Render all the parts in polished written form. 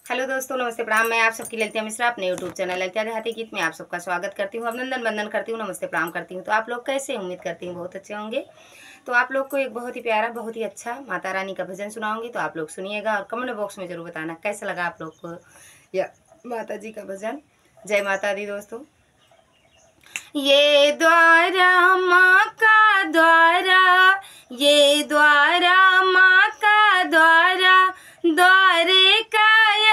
Hello दोस्तों, नमस्ते प्रणाम। मैं आप सबकी ललिता मिश्रा अपने यूट्यूब चैनल ललिता देहाती गीत में आप सबका स्वागत करती हूँ, अभिनंदन वंदन करती हूँ, नमस्ते प्रणाम करती हूँ। तो आप लोग कैसे, उम्मीद करती हूँ बहुत अच्छे होंगे। तो आप लोग को एक बहुत ही प्यारा, बहुत ही अच्छा माता रानी का भजन सुनाऊंगी, तो आप लोग सुनिएगा और कमेंट बॉक्स में जरूर बताना कैसा लगा आप लोग को या माता जी का भजन। जय माता दी दोस्तों। ये द्वारा माँ का द्वारा, ये द्वारा माँ का द्वारा, द्वारे का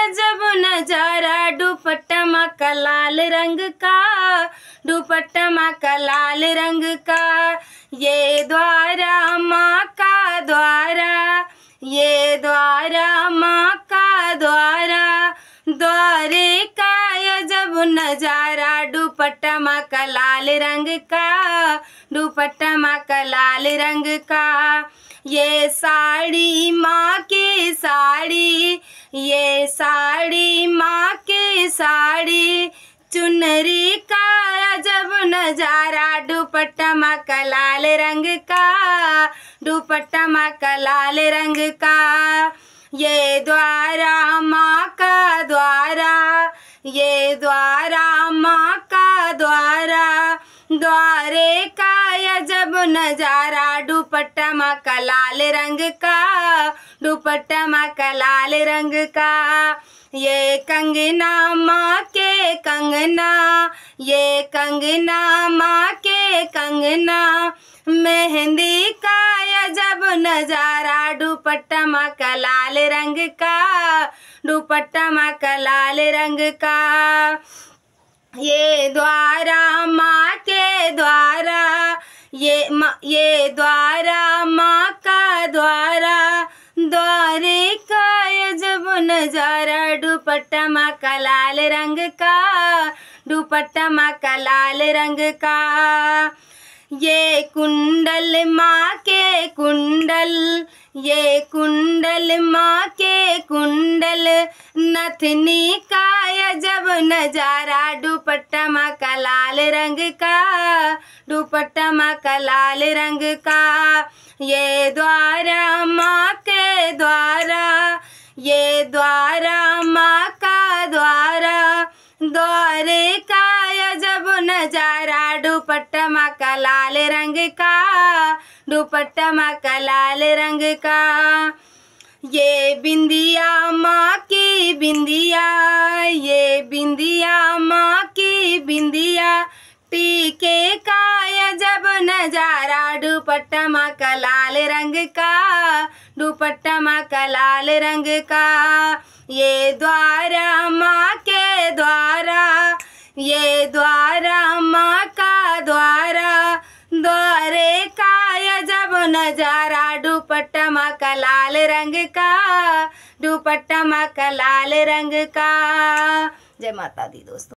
अजब नजारा, दुपट्टा माँ का लाल रंग का, दुपट्टा माँ का लाल रंग का। ये द्वारा माँ का द्वारा, ये द्वारा माँ का द्वारा, द्वारे का अजब नजारा, दुपट्टा माँ का लाल रंग का, दुपट्टा माँ का लाल रंग का। ये साड़ी माँ की साड़ी, ये साड़ी माँ की साड़ी, चुनरी का अजब नजारा, दुपट्टा माँ का लाल रंग का, दुपट्टा माँ का लाल रंग का। ये द्वारा माँ का द्वारा, ये द्वारा माँ का द्वारा, द्वारे का अजब नजारा, दुपट्टा माँ का लाल रंग का, दुपट्टा माँ का लाल रंग का। ये कंगना माँ के कंगना, ये कंगना माँ के कंगना, मेहंदी का अजब नजारा, दुपट्टा माँ का लाल रंग का, दुपट्टा माँ का लाल रंग का। ये द्वारा माँ के द्वारा, ये द्वारा माँ का द्वारा, द्वारे का अजब नजारा, दुपट्टा माँ का लाल रंग का, दुपट्टा माँ का लाल रंग का। ये कुंडल माँ के कुंडल, ये कुंडल माँ के कुंडल, नथनी का अजब नजारा, दुपट्टा माँ का लाल रंग का, दुपट्टा माँ का लाल रंग का। ये द्वारा माँ के द्वारा, ये द्वारा माँ का द्वारा, द्वारे का अजब नजारा, दुपट्टा माँ का लाल रंग का, दुपट्टा माँ का लाल रंग का। ये बिंदिया माँ की बिंदिया, ये बिंदिया माँ की बिंदिया, टीके का अजब नजारा, दुपट्टा माँ का लाल रंग का, दुपट्टा माँ का लाल रंग का। ये द्वारा माँ के द्वारा, ये द्वारा माँ का द्वारा, द्वारे का अजब नजारा, दुपट्टा माँ का लाल रंग का, दुपट्टा माँ का लाल रंग का। जय माता दी दोस्तों।